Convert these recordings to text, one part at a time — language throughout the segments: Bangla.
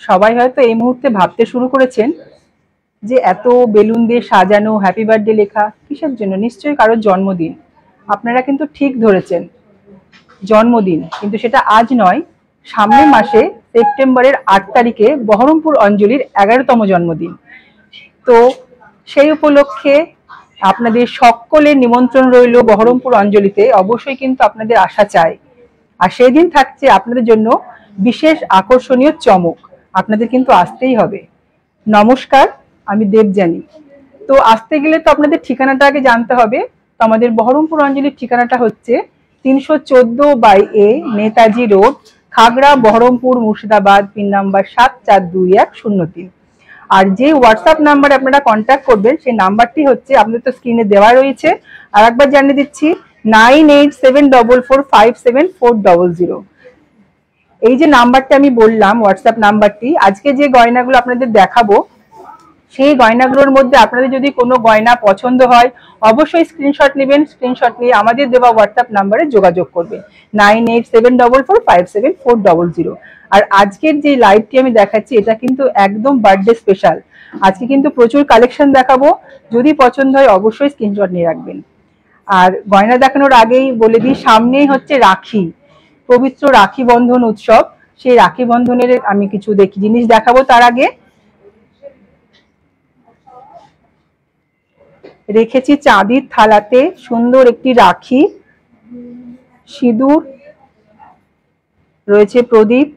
সবাই হয়তো এই মুহূর্তে ভাবতে শুরু করেছেন যে এত বেলুন দিয়ে সাজানো, হ্যাপি বার্থডে লেখা কিসের জন্য? নিশ্চয়ই কারোর জন্মদিন। আপনারা কিন্তু ঠিক ধরেছেন, জন্মদিন। কিন্তু সেটা আজ নয়, সামনের মাসে সেপ্টেম্বরের 8 তারিখে বহরমপুর অঞ্জলির 11তম জন্মদিন। তো সেই উপলক্ষে আপনাদের সকলের নিমন্ত্রণ রইল বহরমপুর অঞ্জলিতে। অবশ্যই কিন্তু আপনাদের আসা চাই। আর সেই দিন থাকছে আপনাদের জন্য বিশেষ আকর্ষণীয় চমক। আপনাদের কিন্তু আসতেই হবে। নমস্কার, আমি দেবযানী। তো আসতে গেলে তো আপনাদের ঠিকানাটা আগে জানতে হবে। তো আমাদের বহরমপুর অঞ্জলির ঠিকানাটা হচ্ছে 314/A Netaji road, Khagra, Baharampur, Murshidabad, pin number 742103। আর যে হোয়াটসঅ্যাপ নাম্বারে আপনারা কন্ট্যাক্ট করবেন সেই নাম্বারটি হচ্ছে আপনাদের তো স্ক্রিনে দেওয়া রয়েছে। আর একবার জানিয়ে দিচ্ছি, 9874457400। এই যে নাম্বারটা আমি বললাম, হোয়াটসঅ্যাপ নাম্বারটি, আজকে যে গয়নাগুলো আপনাদের দেখাবো সেই গয়নাগুলোর মধ্যে আপনাদের যদি কোনো গয়না পছন্দ হয় অবশ্যই স্ক্রিনশট নেবেন। স্ক্রিনশট নিয়ে আমাদের দেওয়া হোয়াটসঅ্যাপ নাম্বারে যোগাযোগ করবেন, 9874457400। আর আজকের যে লাইভটি আমি দেখাচ্ছি এটা কিন্তু একদম বার্থডে স্পেশাল। আজকে কিন্তু প্রচুর কালেকশন দেখাবো। যদি পছন্দ হয় অবশ্যই স্ক্রিনশট নিয়ে রাখবেন। আর গয়না দেখানোর আগেই বলে দিই, সামনেই হচ্ছে রাখি, পবিত্র রাখি বন্ধন উৎসব। সেই রাখি বন্ধনের আমি কিছু জিনিস দেখাবো। তার আগে রেখেছি চাঁদির থালাতে সুন্দর একটি রাখি, সিঁদুর রয়েছে, প্রদীপ,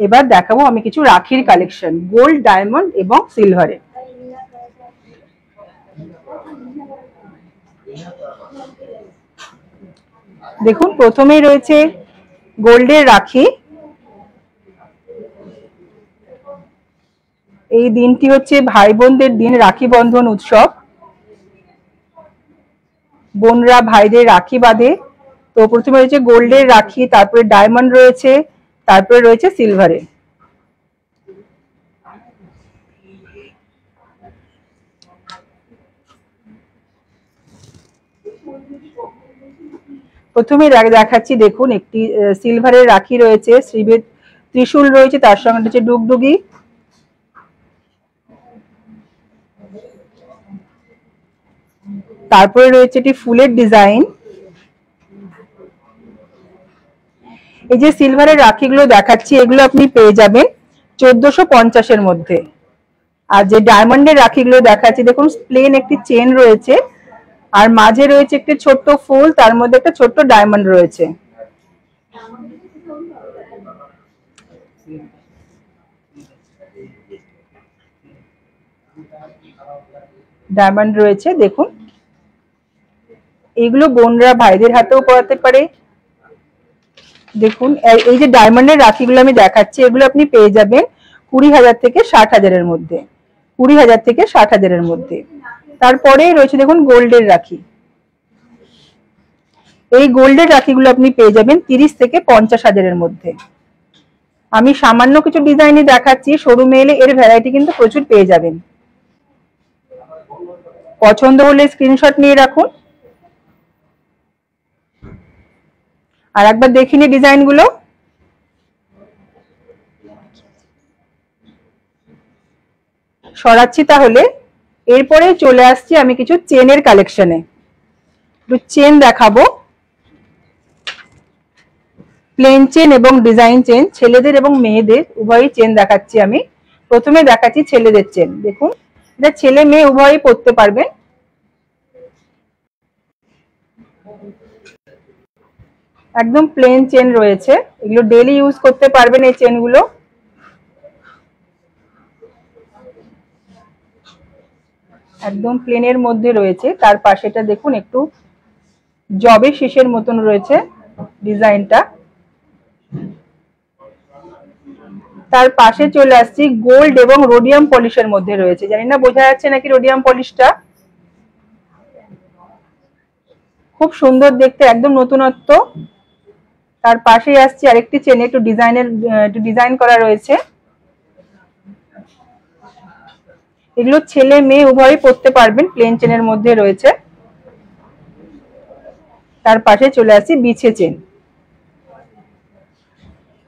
এবার দেখাবো আমি কিছু রাখির কালেকশন, গোল্ড, ডায়মন্ড এবং সিলভারে। দেখুন, প্রথমেই রয়েছে গোল্ডের রাখি। এই দিনটি হচ্ছে ভাই বোনদের দিন, রাখি বন্ধন উৎসব। বোনরা ভাইদের রাখি বাঁধে। তো প্রথমে রয়েছে গোল্ডের রাখি, তারপরে ডায়মন্ড রয়েছে, তারপরে রয়েছে সিলভারে। প্রথমে দেখাচ্ছি, দেখুন একটি সিলভারের রাখি রয়েছে, শ্রীবেদ ত্রিশূল রয়েছে, তার সঙ্গে রয়েছে ডুগডুগি। তারপরে রয়েছে একটি ফুলের ডিজাইন। এই যে সিলভারের রাখিগুলো দেখাচ্ছি এগুলো আপনি পেয়ে যাবেন 1450-এর মধ্যে। আর যে ডায়মন্ডের রাখিগুলো দেখাচ্ছি, দেখুন প্লেন একটি চেন রয়েছে আর মাঝে রয়েছে একটি ছোট্ট ফুল, তার মধ্যে একটা ছোট্ট ডায়মন্ড রয়েছে। ডায়মন্ড রয়েছে, দেখুন এগুলো বোনরা ভাইদের হাতেও পরাতে পারে। দেখুন এই যে ডায়মন্ডের রাখিগুলো আমি দেখাচ্ছি এগুলো আপনি পেয়ে যাবেন 20,000 থেকে 60,000-এর মধ্যে, 20,000 থেকে 60,000-এর মধ্যে। তারপরে রয়েছে দেখুন গোল্ডের রাখি। এই গোল্ডের রাখিগুলো আপনি পেয়ে যাবেন 30 থেকে 50,000-এর মধ্যে। আমি সামান্য কিছু ডিজাইনই দেখাচ্ছি, শোরুমে এলে এর ভ্যারাইটি কিন্তু প্রচুর পেয়ে যাবেন। পছন্দ হলে স্ক্রিনশট নিয়ে রাখুন। আর একবার দেখিনি ডিজাইনগুলো। সরাচ্ছি তাহলে। এরপরে চলে আসছি আমি কিছু চেনের কালেকশনে। একটু চেন দেখাবো, প্লেন চেন এবং ডিজাইন চেন, ছেলেদের এবং মেয়েদের উভয়ই চেন দেখাচ্ছি আমি। প্রথমে দেখাচ্ছি ছেলেদের চেন। দেখুন এটা ছেলে মেয়ে উভয়ই পরতে পারবেন। একদম প্লেন চেন রয়েছে, এগুলো ডেইলি ইউজ করতে পারবেন এই চেনগুলো। একদম প্লেনের মধ্যে রয়েছে, তার পাশেটা দেখুন একটু জবে শীষের মতন রয়েছে ডিজাইনটা। তার পাশে চলে আসছি গোল্ড এবং রোডিয়াম পলিশের মধ্যে রয়েছে। জানি না বোঝা যাচ্ছে নাকি রোডিয়াম পলিশটা। খুব সুন্দর দেখতে, একদম নতুনত্ব। তার পাশেই আসছে আরেকটি চেন, একটু ডিজাইন করা রয়েছে। এগুলো ছেলে মেয়ে উভয়ই পরতে পারবেন, প্লেন চেনের মধ্যে রয়েছে। তার পাশে চলে আসছি বিছে চেন।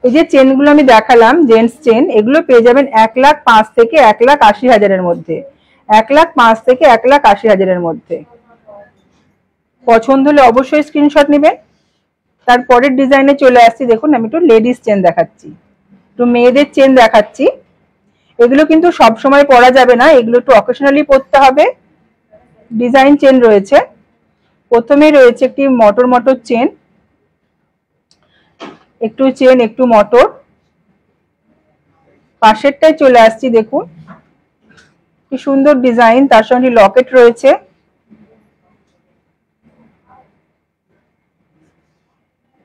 এই যে চেনগুলো আমি দেখালাম জেন্টস চেন, এগুলো পেয়ে যাবেন 1,05,000 থেকে 1,80,000 মধ্যে, 1,05,000 থেকে 1,80,000 মধ্যে। পছন্দ হলে অবশ্যই স্ক্রিনশট নেবেন। তারপরের ডিজাইনে চলে আসছি, দেখুন আমি একটু লেডিস চেন দেখাচ্ছি, একটু মেয়েদের চেন দেখাচ্ছি। এগুলো কিন্তু সব সময় পরা যাবে না, এগুলো একটু অকেশনালি পরতে হবে। ডিজাইন চেন রয়েছে। প্রথমে রয়েছে একটি মটর মটর চেন, একটু চেন একটু মটর। পাশেরটায় চলে আসছি, দেখুন কি সুন্দর ডিজাইন, তার সঙ্গে লকেট রয়েছে।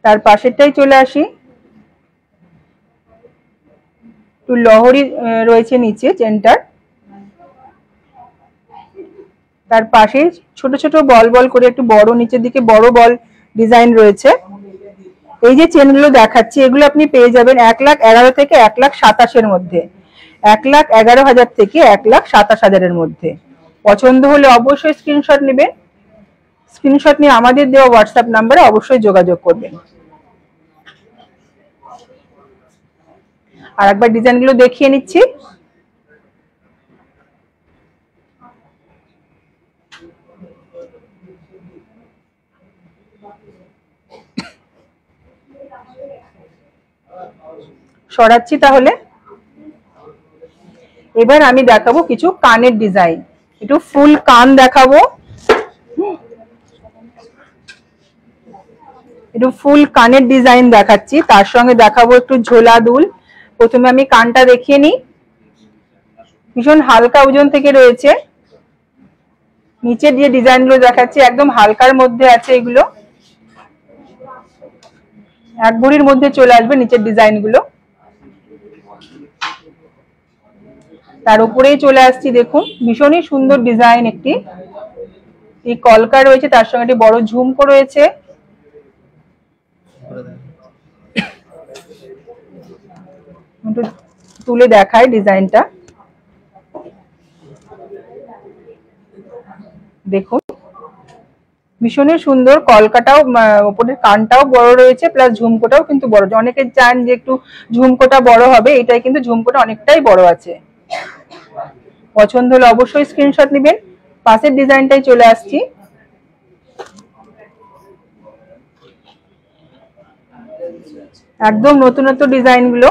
তার পাশেরটাই চলে আসি, একটু লহরি রয়েছে নিচে চেনটার। তার পাশে ছোট ছোট বল বল করে একটু বড়, নিচের দিকে বড় বল ডিজাইন রয়েছে। এই যে চেনগুলো দেখাচ্ছি, এগুলো আপনি পেয়ে যাবেন 1,11,000 থেকে 1,27,000 মধ্যে, 1,11,000 থেকে 1,27,000 মধ্যে। পছন্দ হলে অবশ্যই স্ক্রিনশট নেবেন। স্ক্রিনশট নিয়ে আমাদের দেওয়া হোয়াটসঅ্যাপ নাম্বারে অবশ্যই যোগাযোগ করবেন। আর একবার ডিজাইনগুলো দেখিয়ে নিচ্ছি। সরাচ্ছি তাহলে। এবার আমি দেখাবো কিছু কানের ডিজাইন, একটু ফুল কান দেখাবো, একটু ফুল কানের ডিজাইন দেখাচ্ছি, তার সঙ্গে দেখাবো একটু ঝোলা দুল। প্রথমে আমি কানটা দেখিয়ে নিই। ভীষণ হালকা ওজন থেকে রয়েছে। নিচের যে ডিজাইনগুলো দেখাচ্ছি একদম হালকার মধ্যে আছে, এগুলো 1 ভরির মধ্যে চলে আসবে নিচের ডিজাইনগুলো। তার উপরেই চলে আসছি, দেখুন ভীষণই সুন্দর ডিজাইন একটি, এই কলকা রয়েছে, তার সঙ্গে একটি বড় ঝুমকো রয়েছে। একটু তুলে দেখায় ডিজাইনটা, দেখুন ভীষণই সুন্দর। কলকাটাও, উপরের কানটাও বড় রয়েছে, প্লাস ঝুমকোটাও কিন্তু বড়। অনেকে চান যে একটু ঝুমকোটা বড় হবে, এটাই কিন্তু ঝুমকোটা অনেকটাই বড় আছে। পছন্দ হলে অবশ্যই স্ক্রিনশট নেবেন। পাশের ডিজাইনটাই চলে আসছি, একদম নতুনত্ব ডিজাইন গুলো।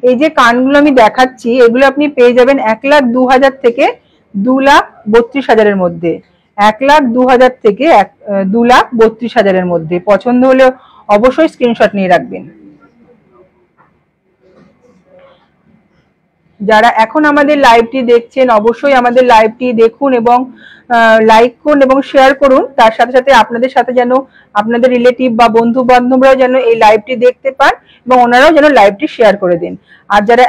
এই যে কানগুলো আমি দেখাচ্ছি, এগুলো আপনি পেয়ে যাবেন 1,02,000 থেকে 2,32,000 মধ্যে, 1,02,000 থেকে 2,32,000 মধ্যে। পছন্দ হলে অবশ্যই স্ক্রিনশট নিয়ে রাখবেন। যারা এখন আমাদের লাইভটি দেখছেন অবশ্যই আমাদের লাইভটি দেখুন এবং লাইক করুন এবং শেয়ার করুন। তার সাথে সাথে আপনাদের সাথে যেন আপনাদের রিলেটিভ বা বন্ধু বান্ধবরাও যেন এই লাইভটি দেখতে পান এবং ওনারাও যেন লাইভটি শেয়ার করে দিন। আর যারা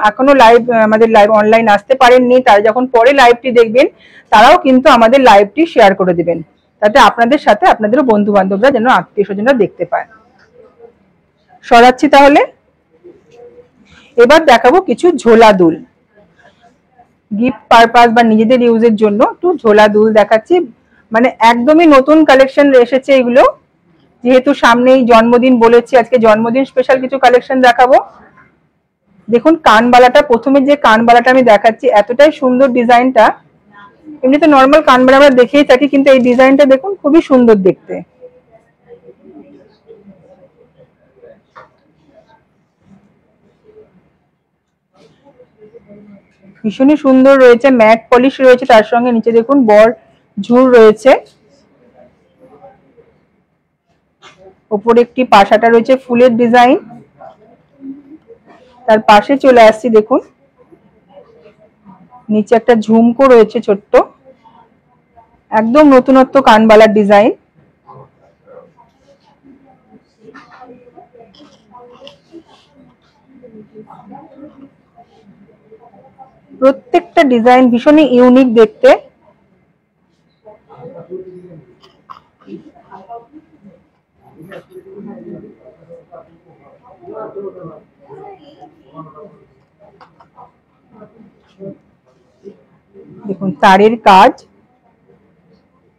এখনো লাইভ আমাদের লাইভ অনলাইন আসতে পারেননি, তারা যখন পরে লাইভটি দেখবেন তারাও কিন্তু আমাদের লাইভটি শেয়ার করে দিবেন, তাতে আপনাদের সাথে আপনাদেরও বন্ধু বান্ধবরা যেন আত্মীয় স্বজনরা দেখতে পায়। সরাচ্ছি তাহলে। এবার দেখাবো কিছু ঝোলা দুল, গিফট পারপাস বা নিজেদের ইউজের জন্য একটু ঝোলা দুল দেখাচ্ছি। মানে একদমই নতুন কালেকশন এসেছে এগুলো, যেহেতু সামনেই জন্মদিন বলেছি, আজকে জন্মদিন স্পেশাল কিছু কালেকশন দেখাবো। দেখুন কানবালাটা, প্রথমে যে কানবালাটা আমি দেখাচ্ছি এতটাই সুন্দর ডিজাইনটা। এমনিতে নর্মাল কানবালা আমরা দেখেই থাকি, কিন্তু এই ডিজাইনটা দেখুন খুবই সুন্দর দেখতে। ভীষণই সুন্দর রয়েছে, ম্যাট পলিশ রয়েছে, তার সঙ্গে নিচে দেখুন বর ঝুল রয়েছে। উপরে একটি পাশাটা রয়েছে ফুলের ডিজাইন। তার পাশে চলে আসছি, দেখুন নিচে একটা ঝুমকো রয়েছে ছোট্ট, একদম নতুনত্ব কানবালার ডিজাইন। প্রত্যেকটা ডিজাইন ভীষণই ইউনিক দেখতে। দেখুন তারের কাজ,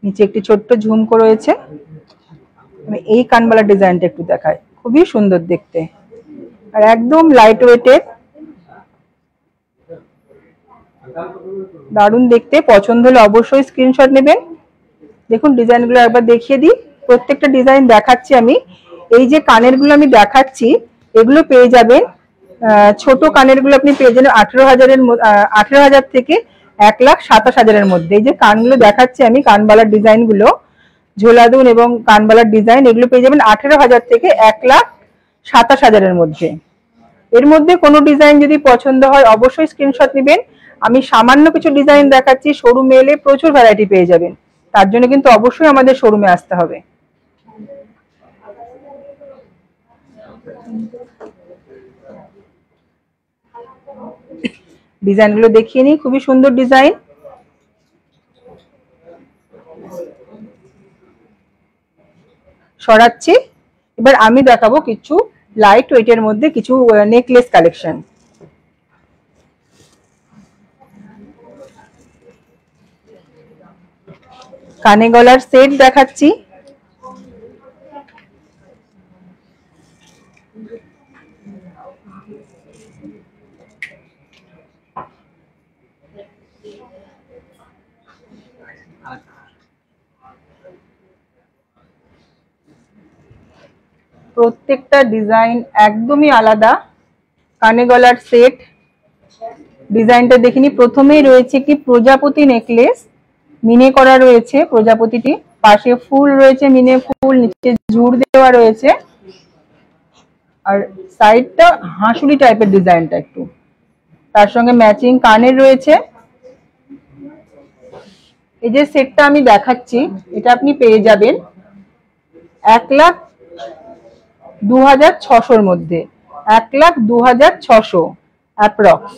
নিচে একটি ছোট্ট ঝুমকো রয়েছে। আমি এই কানবালা ডিজাইনটা একটু দেখাই, খুবই সুন্দর দেখতে আর একদম লাইট ওয়েটের, দারুণ দেখতে। পছন্দ হলে অবশ্যই স্ক্রিনশট নেবেন। দেখুন ডিজাইনগুলো একবার দেখিয়ে দিই, প্রত্যেকটা ডিজাইন দেখাচ্ছি আমি। এই যে কানের গুলো আমি দেখাচ্ছি এগুলো পেয়ে যাবেন, ছোট কানের গুলো আপনি পেয়ে যাবেন 18,000 থেকে 1,27,000 মধ্যে। এই যে কানগুলো দেখাচ্ছি আমি, কানবালার ডিজাইন গুলো, ঝোলাদুন এবং কানবালার ডিজাইন, এগুলো পেয়ে যাবেন 18,000 থেকে 1,27,000 মধ্যে। এর মধ্যে কোনো ডিজাইন যদি পছন্দ হয় অবশ্যই স্ক্রিনশট নেবেন। আমি সামান্য কিছু ডিজাইন দেখাচ্ছি, শোরুমে এলে প্রচুর ভ্যারাইটি পেয়ে যাবেন, তার জন্য কিন্তু অবশ্যই আমাদের শোরুমে আসতে হবে। ডিজাইনগুলো দেখিয়ে নিই, খুবই সুন্দর ডিজাইন। সরাচ্ছি, এবার আমি দেখাবো কিছু লাইট ওয়েটের মধ্যে কিছু নেকলেস কালেকশন। কানে গলার সেট দেখাচ্ছি, প্রত্যেকটা ডিজাইন একদমই আলাদা। কানে গলার সেট ডিজাইনটা দেখিনি, প্রথমেই রয়েছে কি প্রজাপতি নেকলেস, মিনে করা রয়েছে প্রজাপতিটি, পাশে ফুল রয়েছে মিনে ফুল, নিচে ঝুড় দেওয়া রয়েছে, আর সাইডটা হাঁসুলি টাইপের ডিজাইনটা একটু, তার সঙ্গে ম্যাচিং কানের রয়েছে। এই যে সেটটা আমি দেখাচ্ছি এটা আপনি পেয়ে যাবেন 1,02,600 মধ্যে, 1,02,600 অ্যাপ্রক্স।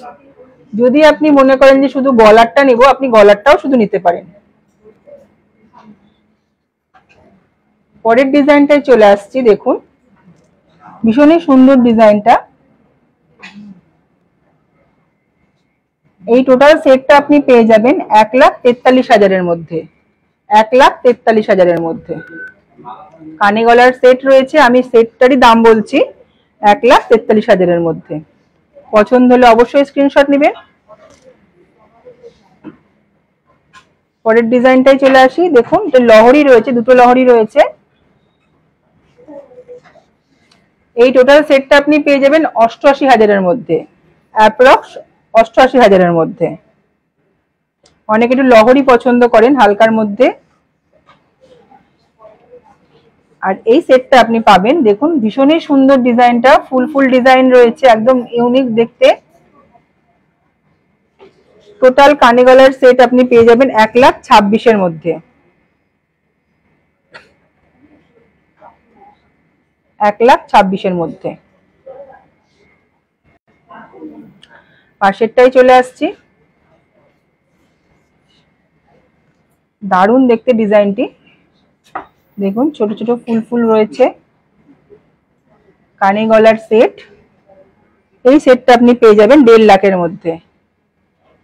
যদি আপনি মনে করেন যে শুধু গলারটা নেব, আপনি গলারটাও শুধু নিতে পারেন। পরের ডিজাইনটাই চলে আসছি, দেখুন ভীষণই সুন্দর ডিজাইনটা। এই টোটাল সেটটা আপনি পেয়ে যাবেন 1,43,000 মধ্যে, 1,43,000 মধ্যে। কানে গলার সেট রয়েছে, আমি সেটটারই দাম বলছি 1,43,000 মধ্যে। পছন্দ হলে অবশ্যই স্ক্রিনশট নেবেন। পরের ডিজাইনটাই চলে আসি, দেখুন এটা লহরি রয়েছে, দুটো লহরি রয়েছে। এই টোটাল সেটটা আপনি পেয়ে যাবেন 88,000 মধ্যে, অ্যাপ্রক্স 88,000 মধ্যে। অনেকে একটু লহরি পছন্দ করেন হালকার মধ্যে। আর এই সেটটা আপনি পাবেন, দেখুন ভীষণই সুন্দর ডিজাইনটা, ফুল ফুল ডিজাইন রয়েছে, একদম ইউনিক দেখতে। টোটাল কানে গলার সেট আপনি পেয়ে যাবেন 1,26,000 মধ্যে, 1,26,000 মধ্যে। পাশেরটাই চলে আসছি, দারুণ দেখতে ডিজাইনটি, দেখুন ছোট ছোট ফুল ফুল রয়েছে, কানে গলার সেট। এই সেটটা আপনি পেয়ে যাবেন 1.5 লাখের মধ্যে।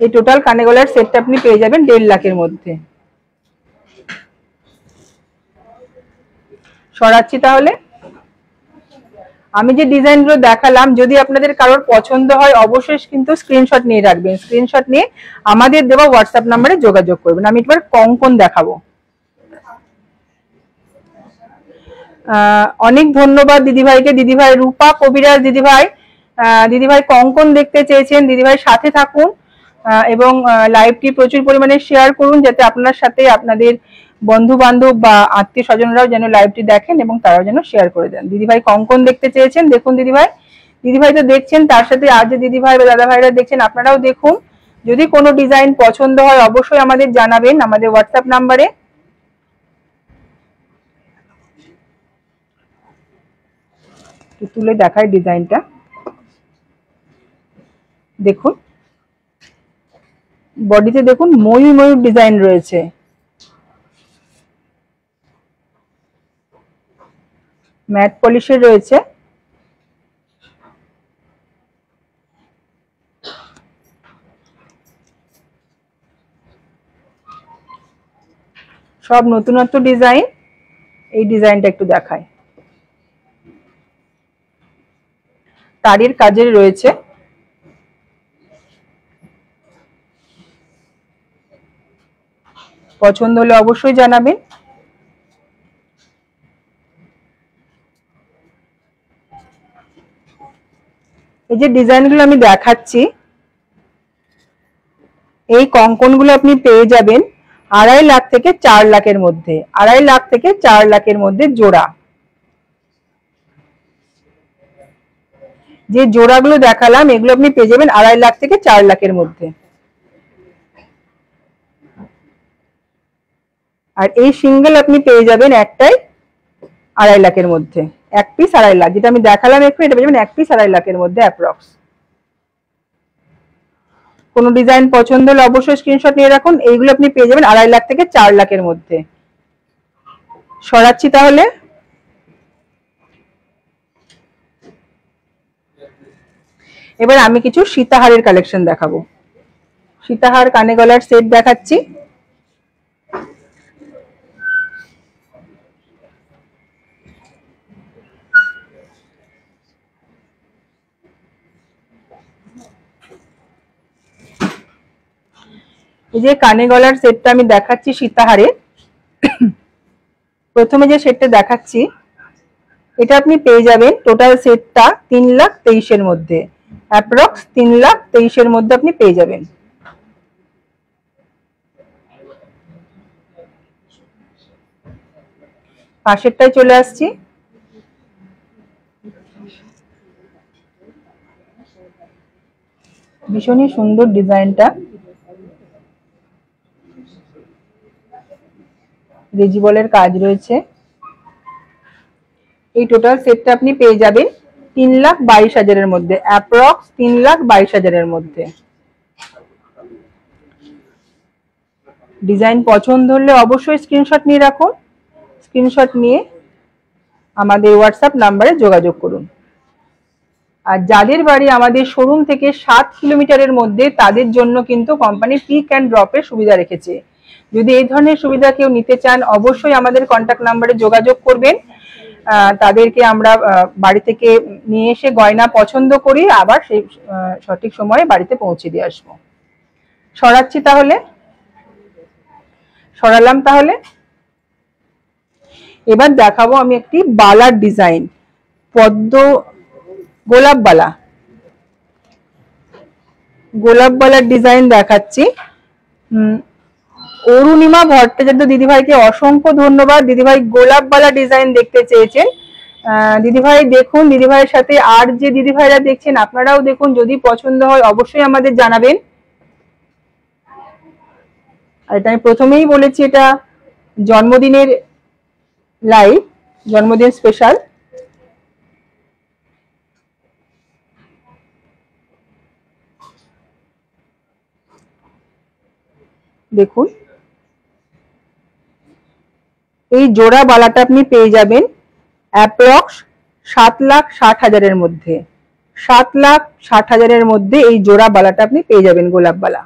এই টোটাল কানে গলার সেটটা আপনি পেয়ে যাবেন 1.5 লাখের মধ্যে। সরাচ্ছি তাহলে। আমি যে ডিজাইনগুলো দেখালাম যদি আপনাদের কারোর পছন্দ হয় অবশ্যই কিন্তু স্ক্রিনশট নিয়ে রাখবেন, স্ক্রিনশট নিয়ে আমাদের দেওয়া হোয়াটসঅ্যাপ নাম্বারে যোগাযোগ করবেন। আমি একবার কঙ্কন দেখাবো। অনেক ধন্যবাদ দিদিভাইকে, দিদিভাই রূপা কবিরাজ দিদিভাই, দিদিভাই কঙ্কন দেখতে চেয়েছেন, দিদিভাইয়ের সাথে থাকুন এবং লাইভটি প্রচুর পরিমাণে শেয়ার করুন যাতে আপনার সাথে আপনাদের বন্ধু বান্ধব বা আত্মীয় স্বজনরাও যেন লাইভটি দেখেন এবং তারাও যেন শেয়ার করে দেন। দিদিভাই কঙ্কন দেখতে চেয়েছেন, দেখুন দিদিভাই, দিদিভাই তো দেখছেন, তার সাথে আর যে দিদিভাই বা দাদা ভাইরা দেখছেন আপনারাও দেখুন। যদি কোনো ডিজাইন পছন্দ হয় অবশ্যই আমাদের জানাবেন আমাদের হোয়াটসঅ্যাপ নাম্বারে। তুলে দেখায় ডিজাইনটা, দেখুন বডিতে দেখুন ময়ূর ময়ূর ডিজাইন রয়েছে, ম্যাট পলিশের রয়েছে। সব নতুনত্ব ডিজাইন। এই ডিজাইনটা একটু দেখায়, তারের কাজের রয়েছে। পছন্দ হলে অবশ্যই জানাবেন। এই যে ডিজাইনগুলো আমি দেখাচ্ছি, এই কঙ্কনগুলো আপনি পেয়ে যাবেন 2.5 লাখ থেকে 4 লাখের মধ্যে, 2.5 লাখ থেকে 4 লাখের মধ্যে জোড়া। যে জোড়াগুলো দেখালাম এগুলো আপনি পেয়ে যাবেন 2.5 লাখ থেকে 4 লাখের মধ্যে। আর এই সিঙ্গেল আপনি পেয়ে যাবেন একটাই 2.5 লাখের মধ্যে, এক পিস 2.5 লাখ। যেটা আমি দেখালাম একটু, এটা পেয়ে যাবেন এক পিস 2.5 লাখের মধ্যে অ্যাপ্রক্স। কোন ডিজাইন পছন্দ হলে অবশ্যই স্ক্রিনশট নিয়ে রাখুন। এইগুলো আপনি পেয়ে যাবেন 2.5 লাখ থেকে 4 লাখের মধ্যে। সরাচ্ছি তাহলে। এবার আমি কিছু সীতাহারের কালেকশন দেখাবো। সীতাহার কানে গলার সেট দেখাচ্ছি। এই যে কানে গলার সেটটা আমি দেখাচ্ছি সীতাহারে। প্রথমে যে সেটটা দেখাচ্ছি এটা আপনি পেয়ে যাবেন টোটাল সেটটা 3,23,000 মধ্যে, অ্যাপ্রক্স 3,23,000 মধ্যে আপনি পেয়ে যাবেন। পাশেরটায় চলে আসছি। ভীষণই সুন্দর ডিজাইনটা, রেজিবলের কাজ রয়েছে। এই টোটাল সেটটা আপনি পেয়ে যাবেন 3,22,000 মধ্যে, অ্যাপ্রক্স 3,22,000 মধ্যে। ডিজাইন পছন্দ হলে অবশ্যই স্ক্রিনশট নিয়ে রাখুন। স্ক্রিনশট নিয়ে আমাদের হোয়াটসঅ্যাপ নাম্বারে যোগাযোগ করুন। আর যাদের বাড়ি আমাদের শোরুম থেকে 7 কিলোমিটারের মধ্যে তাদের জন্য কিন্তু কোম্পানি পিক অ্যান্ড ড্রপের সুবিধা রেখেছে। যদি এই ধরনের সুবিধা কেউ নিতে চান অবশ্যই আমাদের কন্ট্যাক্ট নাম্বারে যোগাযোগ করবেন। তাদেরকে আমরা বাড়ি থেকে নিয়ে এসে গয়না পছন্দ করি, আবার সেই সঠিক সময়ে বাড়িতে পৌঁছে দিয়ে আসবো। সরাচ্ছি তাহলে। সরালাম তাহলে। এবার দেখাবো আমি একটি বালার ডিজাইন, পদ্ম গোলাপ বালা, গোলাপ বালার ডিজাইন দেখাচ্ছি। অরুণিমা ভট্টাচার্য দিদিভাইকে অসংখ্য ধন্যবাদ। দিদিভাই গোলাপ বালা ডিজাইন দেখতে চেয়েছেন। দিদিভাই দেখুন, দিদিভাইয়ের সাথে আর যে দিদিভাইরা দেখছেন আপনারাও দেখুন, যদি পছন্দ হয় অবশ্যই আমাদের জানাবেন। আর এটা আমি প্রথমেই বলেছি এটা জন্মদিনের লাইভ, জন্মদিন স্পেশাল। দেখুন এই জোড়া বালাটা আপনি পেয়ে যাবেন অ্যাপ্রক্স 7,60,000 মধ্যে, 7,60,000 মধ্যে এই জোড়া বালাটা আপনি পেয়ে যাবেন গোলাপ বালা।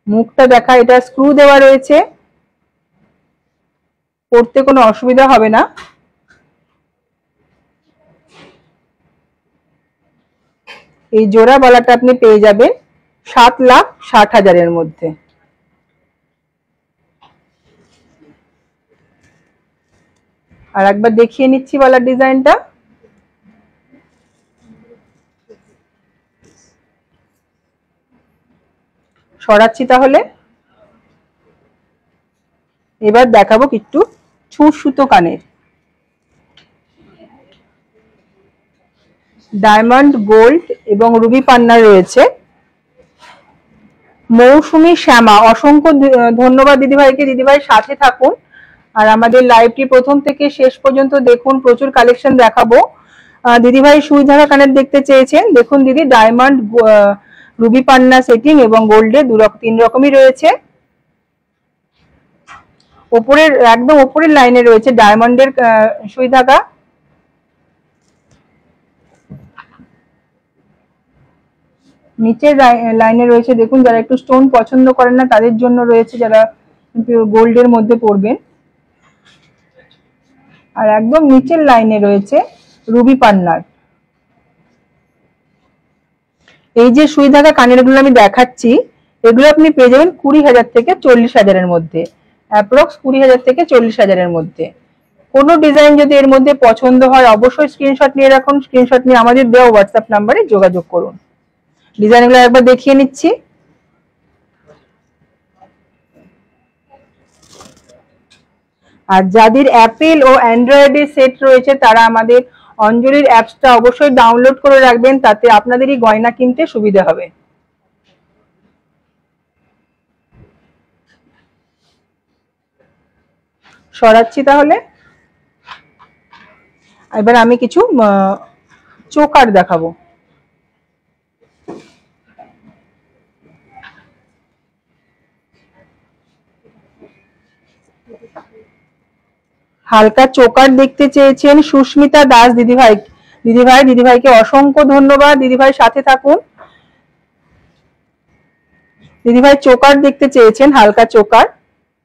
মুখটা দেখা, এটা স্ক্রু দেওয়া রয়েছে, পড়তে কোনো অসুবিধা হবে না। এই জোড়া বালাটা আপনি পেয়ে যাবেন 7,60,000 মধ্যে। আর একবার দেখিয়ে নিচ্ছি বালার ডিজাইনটা। সরাচ্ছি তাহলে। এবার দেখাবো একটু ছুঁচ সুতো কানের, ডায়মন্ড, গোল্ড এবং রুবি পান্না রয়েছে। মৌসুমী শ্যামা, অসংখ্য ধন্যবাদ দিদিভাইকে। দিদিভাই সাথে থাকুন আর আমাদের লাইভটি প্রথম থেকে শেষ পর্যন্ত দেখুন, প্রচুর কালেকশন দেখাবো। দিদিভাই সুই ঝাড়া কানের দেখতে চেয়েছেন, দেখুন দিদি ডায়মন্ড রুবি পান্না সেটিং এবং গোল্ডে তিন রকমই রয়েছে। ওপরের একদম ওপরের লাইনে রয়েছে ডায়মন্ডের সুই ধাগা। নিচের লাইনে রয়েছে দেখুন, যারা একটু স্টোন পছন্দ করেন না তাদের জন্য রয়েছে, যারা গোল্ডের মধ্যে পরবেন। আর একদম নিচের লাইনে রয়েছে রুবি পান্নার। এই যে সুই ধাগা কানের গুলো আমি দেখাচ্ছি, এগুলো আপনি পেয়ে যাবেন 20,000 থেকে 40,000-এর মধ্যে, অ্যাপ্রক্স 20,000 থেকে 40,000-এর মধ্যে। কোনো ডিজাইন যদি এর মধ্যে পছন্দ হয় অবশ্যই স্ক্রিনশট নিয়ে রাখুন, স্ক্রিনশট নিয়ে আমাদের দেওয়া হোয়াটসঅ্যাপ নাম্বারে যোগাযোগ করুন। ডিজাইনগুলো একবার দেখিয়ে নিচ্ছি। আর যাদের অ্যাপেল ও অ্যান্ড্রয়েডের সেট রয়েছে তারা আমাদের অঞ্জলির অ্যাপসটা অবশ্যই ডাউনলোড করে রাখবেন, তাতে আপনাদেরই গয়না কিনতে সুবিধা হবে। সরাচ্ছি তাহলে। এবার আমি কিছু চোকার দেখাবো। হালকা চোকার দেখতে চেয়েছেন সুস্মিতা দাস দিদিভাইকে অসংখ্য ধন্যবাদ। দিদিভাই সাথে থাকুন। দিদিভাই চোকার দেখতে চেয়েছেন, হালকা চোকার।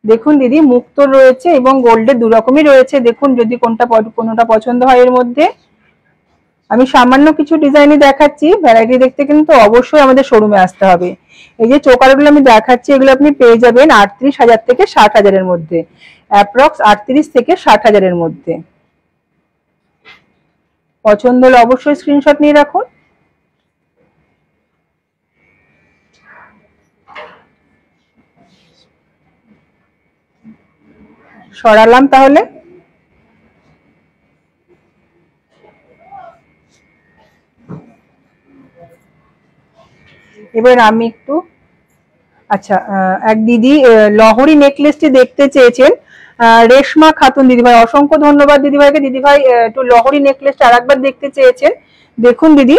দেখুন দিদি, মুক্ত রয়েছে এবং গোল্ডের দু রকমই রয়েছে। দেখুন যদি কোনোটা পছন্দ হয় এর মধ্যে। আমি সামান্য কিছু ডিজাইনই দেখাচ্ছি, ভ্যারাইটি দেখতে কিন্তু অবশ্যই আমাদের শোরুমে আসতে হবে। এই যে চোকারগুলো আমি দেখাচ্ছি, এগুলো আপনি পেয়ে যাবেন 38,000 থেকে 60,000-এর মধ্যে, অ্যাপ্রক্স 38 থেকে 60,000-এর মধ্যে। পছন্দ হলে অবশ্যই স্ক্রিনশট নিয়ে রাখুন। সরালাম তাহলে। এবার আমি একটু আচ্ছা, এক দিদি লহরি নেকলেসটি দেখতে চেয়েছেন, রেশমা খাতুন দিদিভাই, অসংখ্য ধন্যবাদ দিদিভাইকে। দিদিভাই একটু লহরি নেকলেসটা আরেকবার দেখতে চেয়েছেন। দেখুন দিদি,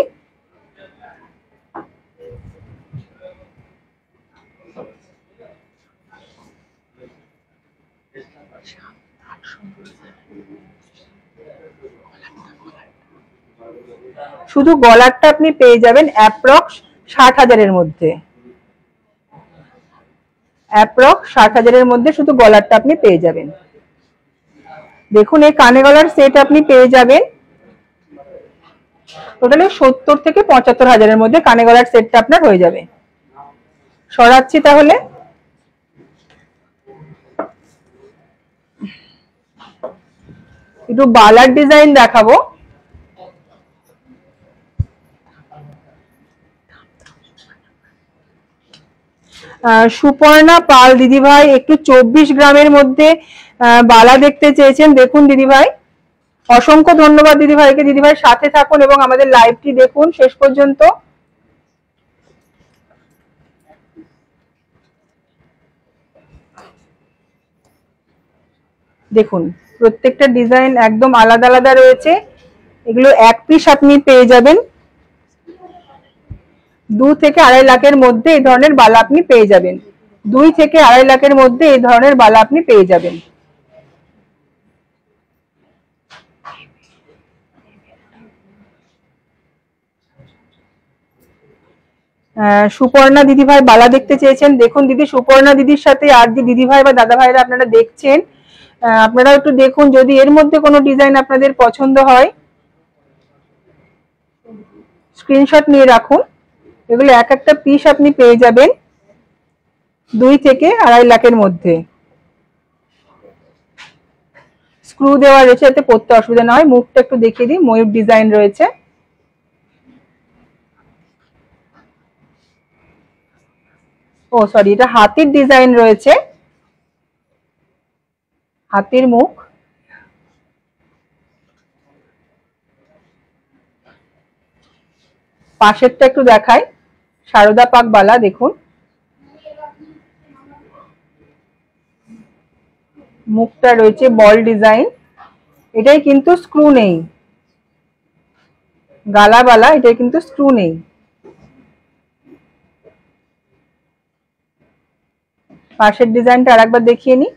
শুধু গলারটা আপনি পেয়ে যাবেন অ্যাপ্রক্স 60,000-এর মধ্যে, অ্যাপ্রক্স 60,000-এর মধ্যে শুধু গলারটা আপনি পেয়ে যাবেন। দেখুন এই কানে গলার সেট আপনি পেয়ে যাবেন টোটালি 70 থেকে 75,000-এর মধ্যে। কানে গলার সেটটা আপনার হয়ে যাবে। সরাচ্ছি তাহলে। একটু বালার ডিজাইন দেখাবো। সুপর্ণা পাল দিদিভাই একটু 24 গ্রামের মধ্যে বালা দেখতে চেয়েছেন। দেখুন দিদিভাই, অসংখ্য ধন্যবাদ দিদিভাইকে। দিদিভাই সাথে থাকুন এবং আমাদের লাইভটি দেখুন শেষ পর্যন্ত। দেখুন প্রত্যেকটা ডিজাইন একদম আলাদা আলাদা রয়েছে। এগুলো এক পিস আপনি পেয়ে যাবেন 2 থেকে 2.5 লাখের মধ্যে। এই ধরনের বালা আপনি পেয়ে যাবেন 2 থেকে 2.5 লাখের মধ্যে। এই ধরনের বালা আপনি পেয়ে যাবেন। সুপর্ণা দিদিভাই বালা দেখতে চেয়েছেন। দেখুন দিদি, সুপর্ণা দিদির সাথে আর যে দিদিভাই বা দাদা ভাইরা আপনারা দেখছেন, আপনারা একটু দেখুন যদি এর মধ্যে কোনো ডিজাইন আপনাদের পছন্দ হয় স্ক্রিনশট নিয়ে রাখুন। এগুলো এক একটা পিস আপনি পেয়ে যাবেন 2 থেকে 2.5 লাখের মধ্যে। স্ক্রু দেওয়া রয়েছে যাতে পরতে অসুবিধা না হয়। মুখটা একটু দেখিয়ে দিই, ময়ূর ডিজাইন রয়েছে। ও সরি, এটা হাতির ডিজাইন রয়েছে, হাতির মুখ। পাশেরটা একটু দেখাই, সারদা পাক বালা। দেখুন মুখটা রয়েছে বল ডিজাইন। এটাই কিন্তু স্ক্রু নেই, গালা বালা, এটাই কিন্তু স্ক্রু নেই। পাশের ডিজাইনটা আরেকবার দেখিয়ে নি।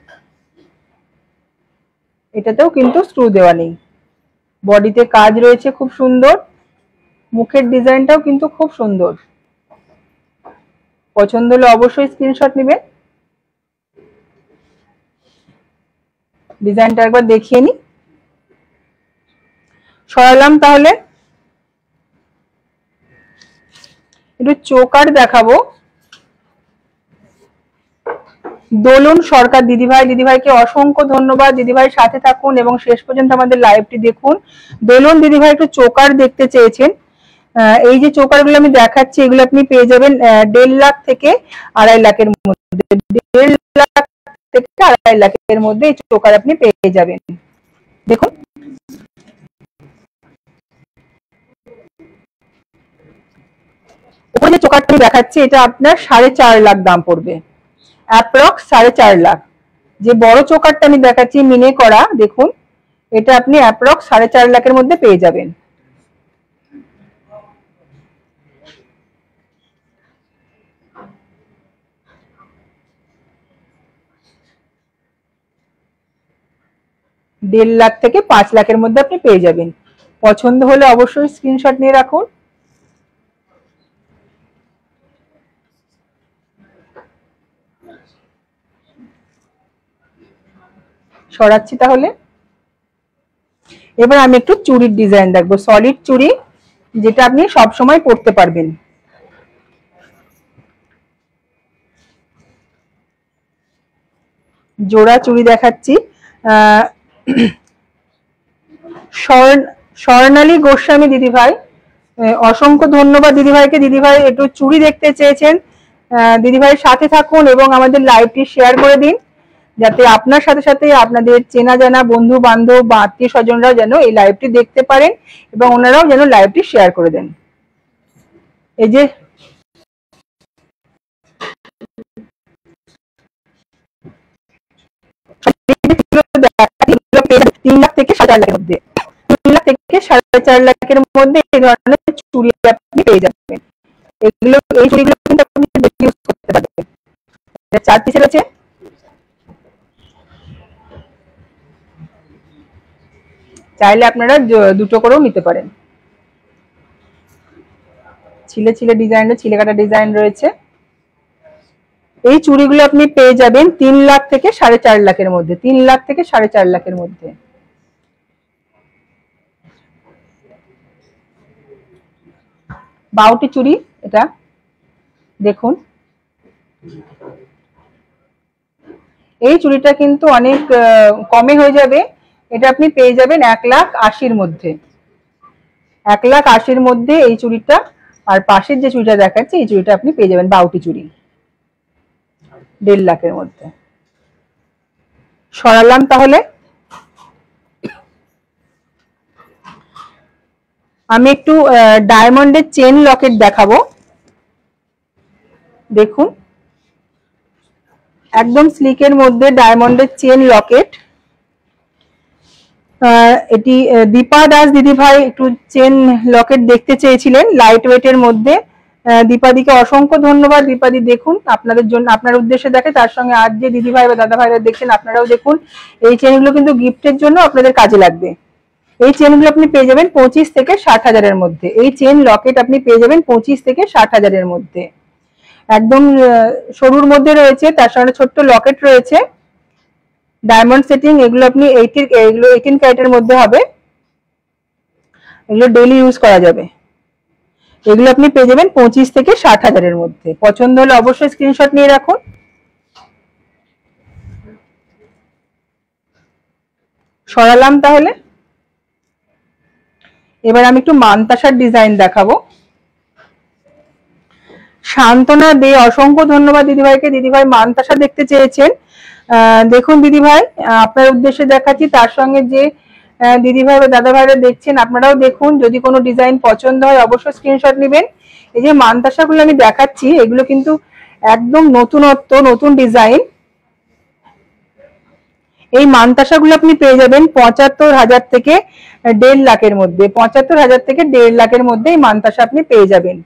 এটাতেও কিন্তু স্ক্রু দেওয়া নেই, বডিতে কাজ রয়েছে খুব সুন্দর, মুখের ডিজাইনটাও কিন্তু খুব সুন্দর। পছন্দ হলে অবশ্যই স্ক্রিনশট নেবেন। ডিজাইনটা একবার দেখিয়ে নি, সরালাম। তাহলে একটু চোকার দেখাবো। দোলন সরকার দিদিভাইকে অসংখ্য ধন্যবাদ। দিদিভাই সাথে থাকুন এবং শেষ পর্যন্ত আমাদের লাইভটি দেখুন। দোলন দিদিভাই একটু চোকার দেখতে চেয়েছেন। এই যে চোকারগুলো আমি দেখাচ্ছি, এগুলো আপনি পেয়ে যাবেন 1.5 লাখ থেকে 2.5 লাখের মধ্যে। 1.5 লাখ থেকে 2.5 লাখের মধ্যে এই চোকার আপনি পেয়ে যাবেন। দেখুন, উপরে যে চোকারটা আমি দেখাচ্ছি এটা আপনার 4.5 লাখ দাম পড়বে, অ্যাপ্রক্স 4.5 লাখ। যে বড় চোকারটা আমি দেখাচ্ছি মিনে করা, দেখুন এটা আপনি অ্যাপ্রক্স 4.5 লাখের মধ্যে পেয়ে যাবেন। দেড় লাখ থেকে 5 লাখের মধ্যে আপনি পেয়ে যাবেন। পছন্দ হলে অবশ্যই স্ক্রিনশট নিয়ে রাখুন। সরাচ্ছি তাহলে। এবার আমি একটু চুড়ির ডিজাইন দেখবো, সলিড চুড়ি, যেটা আপনি সব সময় পরতে পারবেন। জোড়া চুড়ি দেখাচ্ছি। স্বর্ণালী গোস্বামী দিদিভাই, অসংখ্য ধন্যবাদ দিদিভাইকে। দিদিভাই একটু চুড়ি দেখতে চেয়েছেন। দিদিভাই সাথে থাকুন এবং আমাদের লাইভটি শেয়ার করে দিন, যাতে আপনার সাথে সাথে আপনাদের চেনা জানা বন্ধু বান্ধব বা আত্মীয় স্বজনরাও যেন এই লাইভটি দেখতে পারেন এবং ওনারাও যেন লাইভটি শেয়ার করে দেন। এই যে 3 লাখ থেকে 4.5 লাখের মধ্যে, 3 লাখ থেকে 4.5 লাখের মধ্যে এই ধরনের চুড়ি আপনি পেয়ে যাবেন। এগুলো, এই চুড়িগুলো কিন্তু আপনি ইউজ করতে পারবেন। 4 পিসের আছে, চাইলে আপনারা দুটো করেও নিতে পারেন। ছিলে ছিলে ডিজাইন, ছিলে কাটা ডিজাইন রয়েছে। এই চুড়িগুলো আপনি পেয়ে যাবেন 3 লাখ থেকে 4.5 লাখের মধ্যে, 3 লাখ থেকে 4.5 লাখের মধ্যে। বাউটি চুড়ি এটা দেখুন, এই চুড়িটা কিন্তু অনেক কমে হয়ে যাবে। এটা আপনি পেয়ে যাবেন 1,80,000 মধ্যে, 1,80,000 মধ্যে এই চুড়িটা। আর পাশের যে চুড়িটা দেখাচ্ছি এই চুড়িটা আপনি পেয়ে যাবেন বাউটি চুড়ি 1.5 লাখের মধ্যে। সরালাম তাহলে। আমি একটু ডায়মন্ডের চেন লকেট দেখাবো। দেখুন, একদম স্লিকের মধ্যে ডায়মন্ডের চেন লকেট। এটি দীপা দাস দিদিভাই একটু চেন লকেট দেখতে চেয়েছিলেন লাইট ওয়েটের মধ্যে। দীপাদিকে অসংখ্য ধন্যবাদ। দীপাদি দেখুন, আপনাদের জন্য, আপনার উদ্দেশ্যে দেখে, তার সঙ্গে আর যে দিদিভাই বা দাদা ভাইরা দেখছেন আপনারাও দেখুন। এই চেনগুলো কিন্তু গিফটের জন্য আপনাদের কাজে লাগবে। এই চেনগুলো আপনি পেয়ে যাবেন 25 থেকে 60 হাজারের মধ্যে। এই চেন লকেট আপনি পেয়ে যাবেন 25 থেকে 60 হাজারের মধ্যে। একদম সরুর মধ্যে রয়েছে, তার সঙ্গে ছোট্ট লকেট রয়েছে, ডায়মন্ড সেটিং। এগুলো আপনি 18 ক্যারেটের মধ্যে হবে, এগুলো ডেইলি ইউজ করা যাবে। এগুলো আপনি পেয়ে যাবেন 25 থেকে 60 হাজারের মধ্যে। পছন্দ হলে অবশ্যই স্ক্রিনশট নিয়ে রাখুন। সরালাম তাহলে। এবার আমি একটু মানতাসার ডিজাইন দেখাবো। শান্তনা দে, অসংখ্য ধন্যবাদ দিদিভাইকে। দিদিভাই মানতাসা দেখতে চেয়েছেন। দেখুন দিদিভাই, আপনার উদ্দেশ্যে দেখাচ্ছি, তার সঙ্গে যে দিদিভাই বা দাদা ভাইরা দেখছেন আপনারাও দেখুন। যদি কোনো ডিজাইন পছন্দ হয় অবশ্যই স্ক্রিনশট নেবেন। এই যে মানতাসাগুলো আমি দেখাচ্ছি এগুলো কিন্তু একদম নতুনত্ব, নতুন ডিজাইন। এই মানতাসাগুলো আপনি পেয়ে যাবেন 75,000 থেকে 1.5 লাখের মধ্যে। 75,000 থেকে 1.5 লাখের মধ্যে এই মানতাসা আপনি পেয়ে যাবেন।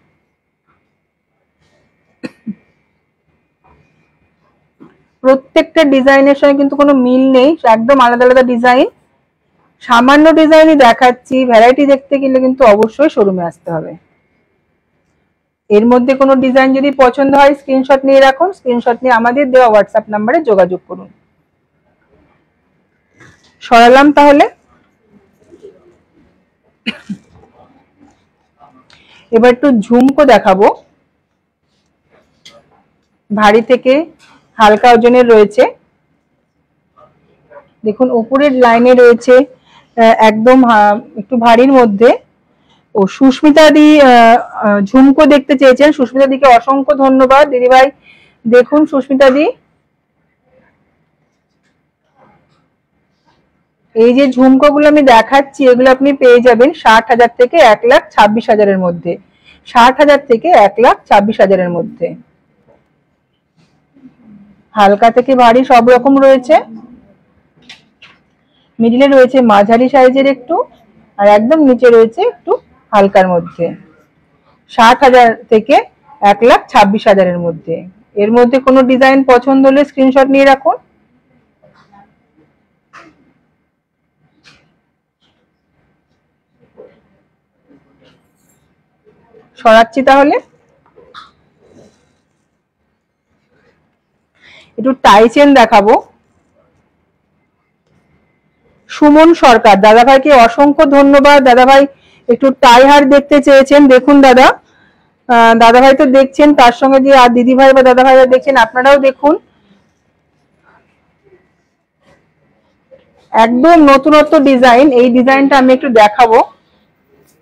প্রত্যেকটা ডিজাইনের সঙ্গে কিন্তু কোনো মিল নেই, একদম আলাদা আলাদা ডিজাইন। সামান্য ডিজাইনই দেখাচ্ছি, ভ্যারাইটি দেখতে গেলে কিন্তু অবশ্যই শোরুমে আসতে হবে। এর মধ্যে কোনো ডিজাইন যদি পছন্দ হয় স্ক্রিনশট নিয়ে রাখুন, স্ক্রিনশট নিয়ে আমাদের দেওয়া হোয়াটসঅ্যাপ নাম্বারে যোগাযোগ করুন। সরালাম তাহলে। এবার একটু ঝুমকো দেখাবো, ভারী থেকে হালকা ওজনের রয়েছে। দেখুন উপরের লাইনে রয়েছে একদম একটু ভারীর মধ্যে। ও সুস্মিতা দি ঝুমকো দেখতে চেয়েছেন, সুস্মিতা দিকে অসংখ্য ধন্যবাদ দিদিভাই। দেখুন সুস্মিতা দি, এই যে ঝুমকো গুলো আমি দেখাচ্ছি এগুলো আপনি পেয়ে যাবেন 60,000 থেকে 1,26,000 মধ্যে, 60,000 থেকে 1,26,000 মধ্যে। হালকা থেকে ভারী সব রকম রয়েছে, মিডিলে রয়েছে মাঝারি সাইজের একটু, আর একদম নিচে রয়েছে একটু হালকার মধ্যে। 60,000 থেকে 1,26,000 মধ্যে। এর মধ্যে কোনো ডিজাইন পছন্দ হলে স্ক্রিনশট নিয়ে রাখুন। সরাচ্ছি তাহলে। একটু টাই চেন দেখাবো। সুমন সরকার দাদাভাইকে অসংখ্য ধন্যবাদ। দাদাভাই একটু টাই হার দেখতে চেয়েছেন। দেখুন দাদা, দাদাভাই তো দেখছেন, তার সঙ্গে যে আর দিদিভাই বা দাদাভাইরা দেখছেন আপনারাও দেখুন। একদম নতুনত্ব ডিজাইন, এই ডিজাইনটা আমি একটু দেখাবো।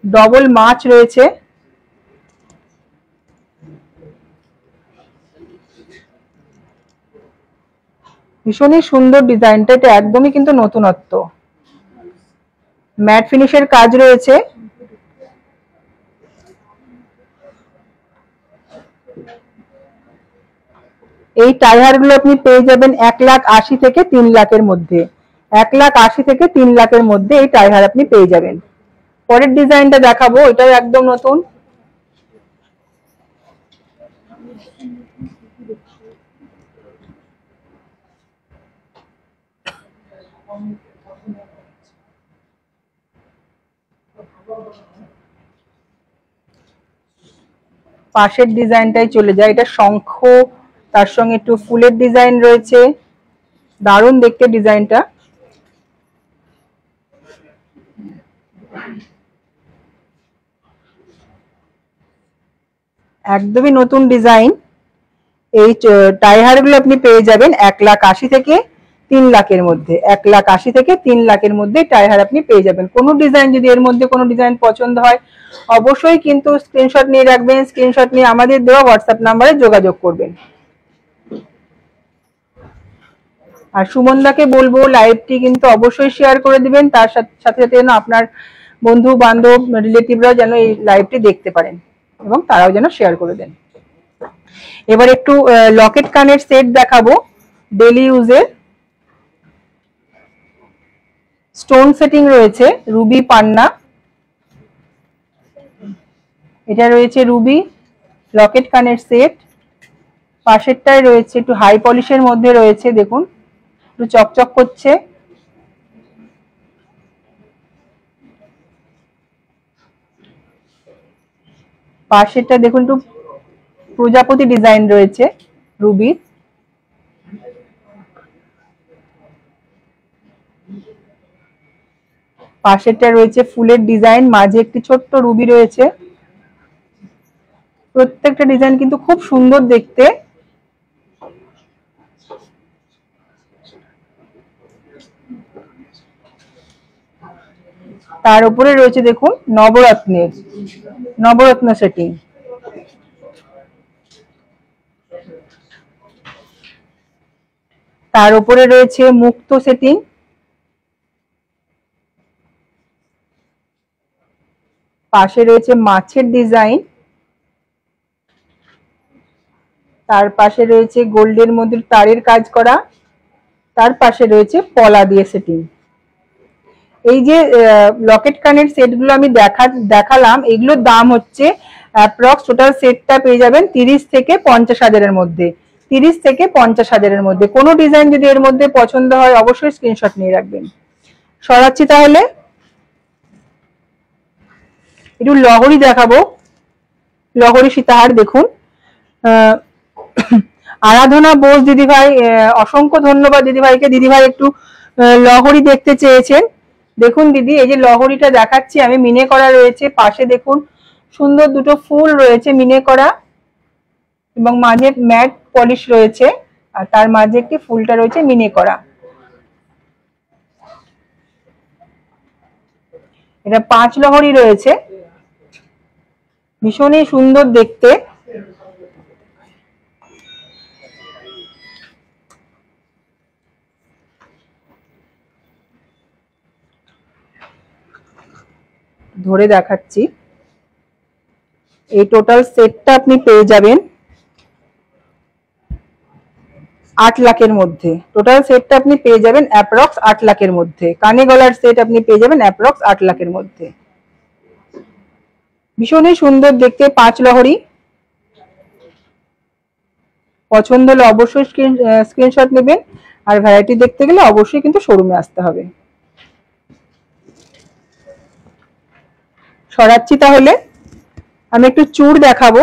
ডবল মাছ রয়েছে, ভীষণই সুন্দর ডিজাইনটা, এটা একদমই কিন্তু নতুনত্ব। ম্যাট ফিনিশের কাজ রয়েছে। এই টাইহার গুলো আপনি পেয়ে যাবেন 1,80,000 থেকে 3 লাখের মধ্যে, 1,80,000 থেকে 3 লাখের মধ্যে এই টাইহার আপনি পেয়ে যাবেন। পরের ডিজাইনটা দেখাবো, এটাও একদম নতুন। পাশের ডিজাইনটাই চলে যায়, এটা শঙ্খ, তার সঙ্গে একটু ফুলের ডিজাইন রয়েছে, দারুণ দেখতে ডিজাইনটা। একদমই নতুন ডিজাইন। এই টাইহার গুলো আপনি পেয়ে যাবেন 1,80,000 থেকে 3 লাখের মধ্যে, 1,80,000 থেকে 3 লাখের মধ্যে টাইহার আপনি পেয়ে যাবেন। কোনো ডিজাইন যদি এর মধ্যে কোনো ডিজাইন পছন্দ হয় অবশ্যই কিন্তু স্ক্রিনশট নিয়ে রাখবেন, স্ক্রিনশট নিয়ে আমাদের দেওয়া হোয়াটসঅ্যাপ নাম্বারে যোগাযোগ করবেন। আর সুমনদাকে বলবো লাইভটি কিন্তু অবশ্যই শেয়ার করে দিবেন, তার সাথে সাথে যেন আপনার বন্ধু বান্ধব রিলেটিভরাও যেন এই লাইভটি দেখতে পারেন এবং তারাও যেন শেয়ার করে দেন। এবার একটু লকেট কানের সেট দেখাবো, ডেলি ইউজের। স্টোন সেটিং রয়েছে, রুবি পান্না, এটা রয়েছে রুবি লকেট কানের সেট। পাশেরটায় রয়েছে একটু হাই পলিশের মধ্যে রয়েছে, দেখুন একটু চকচক করছে। পাশেরটা দেখুন একটু প্রজাপতি ডিজাইন রয়েছে রুবির। পাশেরটা রয়েছে ফুলের ডিজাইন, মাঝে একটি ছোট্ট রুবি রয়েছে। প্রত্যেকটা ডিজাইন কিন্তু খুব সুন্দর দেখতে। তার উপরে রয়েছে দেখুন নবরত্ন সেটিং। তার উপরে রয়েছে মুক্ত সেটিং। পাশে রয়েছে মাছের ডিজাইন, তার পাশে রয়েছে গোল্ডের মধ্যে তারের কাজ করা, তার পাশে রয়েছে পলা দিয়ে সেটিং। এই যে লকেট কানের সেটগুলো আমি দেখালাম, এগুলোর দাম হচ্ছে অ্যাপ্রক্স টোটাল সেটটা পেয়ে যাবেন 30 থেকে 50,000 মধ্যে, 30 থেকে 50,000-এর মধ্যে। কোনো ডিজাইন যদি এর মধ্যে পছন্দ হয় অবশ্যই স্ক্রিনশট নিয়ে রাখবেন। সরাচ্ছি তাহলে, একটু লহরি দেখাবো। লহরি সীতাহার দেখুন, আরাধনা বোস দিদিভাই, অসংখ্য ধন্যবাদ দিদিভাইকে। দিদিভাই একটু লহরি দেখতে চেয়েছেন। দেখুন দিদি, এই যে লহরিটা দেখাচ্ছি আমি, মিনে করা রয়েছে, পাশে দেখুন সুন্দর দুটো ফুল রয়েছে মিনে করা, এবং মাঝে ম্যাট পলিশ রয়েছে, আর তার মাঝে একটি ফুলটা রয়েছে মিনে করা। এটা 5 লহরি রয়েছে, ভীষণই সুন্দর দেখতে। ধরে দেখাচ্ছি, এই টোটাল সেটটা আপনি পেয়ে যাবেন 8 লাখের মধ্যে। টোটাল সেটটা আপনি পেয়ে যাবেন অ্যাপ্রক্স 8 লাখের মধ্যে। কানে গলার সেট আপনি পেয়ে যাবেন অ্যাপ্রক্স 8 লাখের মধ্যে। ভীষণই সুন্দর দেখতে, 5 লহরি। পছন্দ হলে অবশ্যই স্ক্রিনশট নেবেন, আর ভ্যারাইটি দেখতে গেলে অবশ্যই কিন্তু শোরুমে আসতে হবে। সরাচ্ছি তাহলে, আমি একটু চূড় দেখাবো।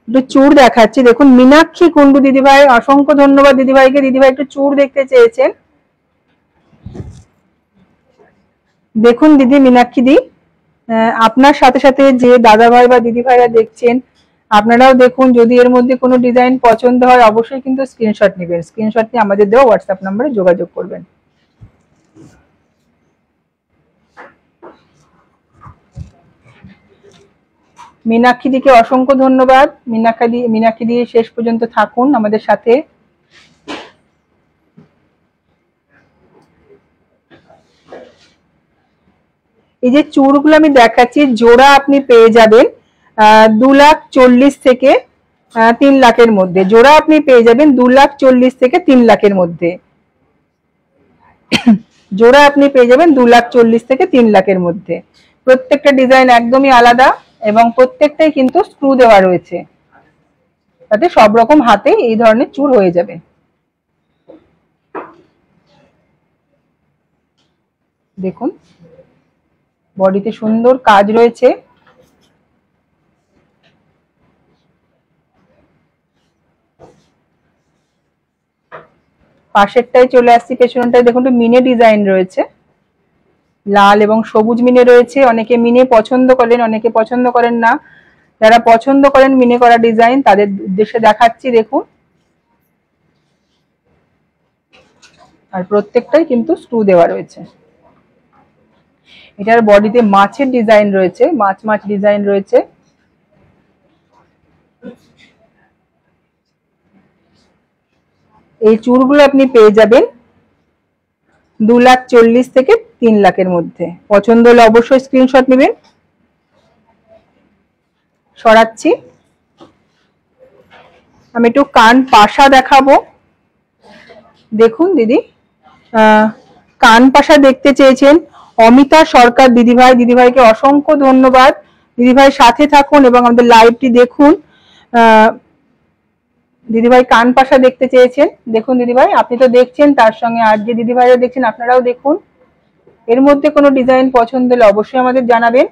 একটু চূড় দেখাচ্ছি, দেখুন মীনাক্ষী কুন্ডু দিদিভাই, অসংখ্য ধন্যবাদ দিদিভাইকে। দিদিভাই একটু চূড় দেখতে চেয়েছেন। দেখুন দিদি, মীনাক্ষী দি, আপনার সাথে সাথে যে দাদা ভাই বা দিদি ভাইরা দেখছেন, আপনারাও দেখুন, যদি এর মধ্যে কোনো ডিজাইন পছন্দ হয় অবশ্যই কিন্তু স্ক্রিনশট নেবেন। স্ক্রিনশট নিয়ে আমাদের দেওয়া হোয়াটসঅ্যাপ নম্বরে যোগাযোগ করবেন। মীনাক্ষী দিকে অসংখ্য ধন্যবাদ। মীনাক্ষী দি শেষ পর্যন্ত থাকুন আমাদের সাথে। এই যে চূড়গুলো আমি দেখাচ্ছি, জোড়া আপনি পেয়ে যাবেন 2,40,000 থেকে 3 লাখের মধ্যে। জোড়া আপনি পেয়ে যাবেন 2,40,000 থেকে 3 লাখের মধ্যে। জোড়া আপনি পেয়ে যাবেন 2,40,000 থেকে 3 লাখের মধ্যে। প্রত্যেকটা ডিজাইন একদমই আলাদা, এবং প্রত্যেকটাই কিন্তু স্ক্রু দেওয়া রয়েছে, তাতে সব রকম হাতে এই ধরনের চূড় হয়ে যাবে। দেখুন, বডিতে সুন্দর কাজ রয়েছে। পাশেরটাই চলে আসছি, পেছনটায় দেখুন মিনে ডিজাইন রয়েছে, লাল এবং সবুজ মিনে রয়েছে। অনেকে মিনে পছন্দ করেন, অনেকে পছন্দ করেন না। যারা পছন্দ করেন মিনে করা ডিজাইন, তাদের উদ্দেশ্যে দেখাচ্ছি। দেখুন, আর প্রত্যেকটাই কিন্তু স্ক্রু দেওয়া রয়েছে। এটার বডিতে মাছের ডিজাইন রয়েছে, মাছ ডিজাইন রয়েছে। এই চূড়গুলো আপনি পেয়ে যাবেন 2,40,000 থেকে 3 লাখের মধ্যে। পছন্দ হলে অবশ্যই স্ক্রিনশট নেবেন। সরাচ্ছি, আমি একটু কান পাশা দেখাবো। দেখুন দিদি, কান পাশা দেখতে চেয়েছেন অমিতা সরকার দিদিভাই। দিদিভাইকে অসংখ্য ধন্যবাদ। দিদিভাই সাথে থাকুন এবং আমাদের লাইভটি দেখুন। দিদিভাই কান পাশা দেখতে চেয়েছেন। দেখুন দিদিভাই, আপনি তো দেখছেন, তার সঙ্গে আর যে দিদিভাইরা দেখছেন আপনারাও দেখুন। এর মধ্যে কোনো ডিজাইন পছন্দ হলে অবশ্যই আমাদের জানাবেন।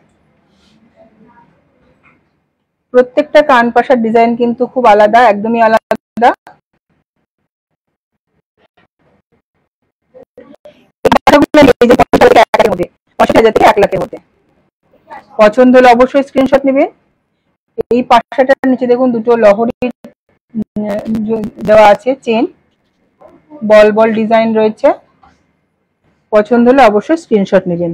প্রত্যেকটা কান পাশার ডিজাইন কিন্তু খুব আলাদা, একদমই আলাদা। পছন্দ হলে অবশ্যই স্ক্রিনশট নেবেন। এই পাশাটার নিচে দেখুন দুটো লহরি দেওয়া আছে, চেন বল বল ডিজাইন রয়েছে। পছন্দ হলে অবশ্যই স্ক্রিনশট নেবেন।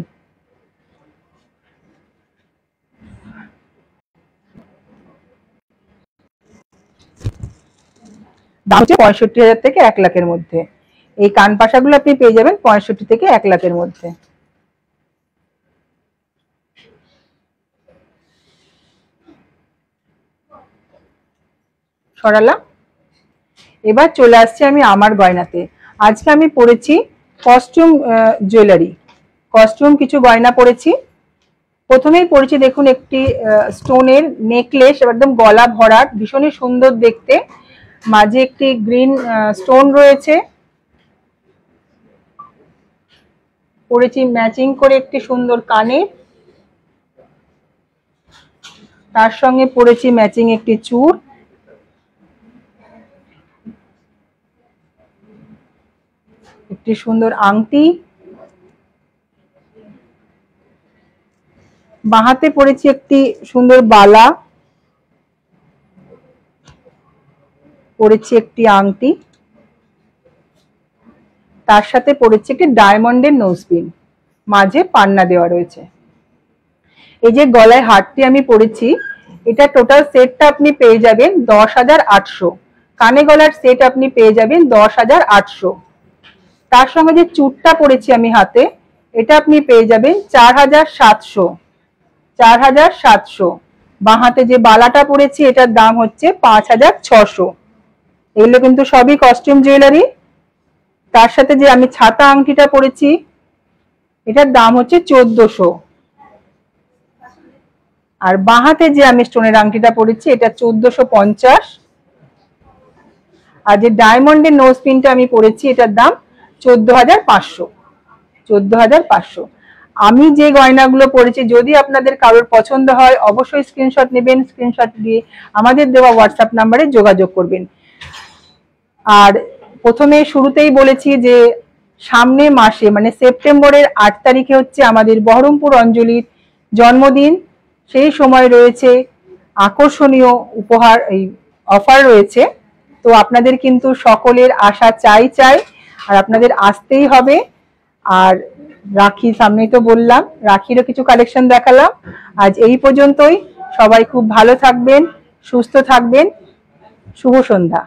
দাম হচ্ছে 65,000 থেকে 1 লাখের মধ্যে। এই কান পাশাগুলো আপনি পেয়ে যাবেন 65 থেকে 1 লাখের মধ্যে। সরালাম। এবার চলে আসছি আমি আমার গয়নাতে। আজকে আমি পরেছি কস্টিউম জুয়েলারি। কস্টিউম কিছু গয়না পরেছি। প্রথমেই পরেছি দেখুন একটি স্টোনের নেকলেস, একদম গলা ভরাট, ভীষণই সুন্দর দেখতে, মাঝে একটি গ্রিন স্টোন রয়েছে। পরেছি ম্যাচিং করে একটি সুন্দর কানে, তার সঙ্গে পরেছি ম্যাচিং একটি চূড়, একটি সুন্দর আংটি, বাঁহাতে পরেছি একটি সুন্দর বালা, পরেছি একটি আংটি, তার সাথে পরেছি একটি ডায়মন্ডের নোজপিন, মাঝে পান্না দেওয়া রয়েছে। এই যে গলায় হারটি আমি পরেছি, এটা টোটাল সেটটা আপনি পেয়ে যাবেন 10,800। কানে গলার সেট আপনি পেয়ে যাবেন 10,800। তার সঙ্গে যে চূড়টা পরেছি আমি হাতে, এটা আপনি পেয়ে যাবেন 4,700। 4,700। বাঁ হাতে যে বালাটা পরেছি এটার দাম হচ্ছে 5,600। এগুলো কিন্তু সবই কস্টিউম জুয়েলারি। তার সাথে যে আমি ছাতা আংটিটা পরেছি, এটার দাম হচ্ছে 1,400। আর বাঁ হাতে যে আমি স্টোনের আংটিটা পরেছি এটা 1,450। আর যে ডায়মন্ডের নোজ পিনটা আমি পরেছি এটার দাম 14,500। 14,500। আমি যে গয়নাগুলো পরেছি, যদি আপনাদের কারোর পছন্দ হয় অবশ্যই স্ক্রিনশট নেবেন, স্ক্রিনশট দিয়ে আমাদের দেওয়া হোয়াটসঅ্যাপ নাম্বারে যোগাযোগ করবেন। আর প্রথমে শুরুতেই বলেছি যে সামনে মাসে মানে সেপ্টেম্বরের 8 তারিখে হচ্ছে আমাদের বহরমপুর অঞ্জলির জন্মদিন। সেই সময় রয়েছে আকর্ষণীয় উপহার, এই অফার রয়েছে। তো আপনাদের কিন্তু সকলের আশা চাই, আর আপনাদের আসতেই হবে। আর রাখি সামনেই তো বললাম, রাখিরও কিছু কালেকশন দেখালাম। আজ এই পর্যন্তই। সবাই খুব ভালো থাকবেন, সুস্থ থাকবেন। শুভ সন্ধ্যা।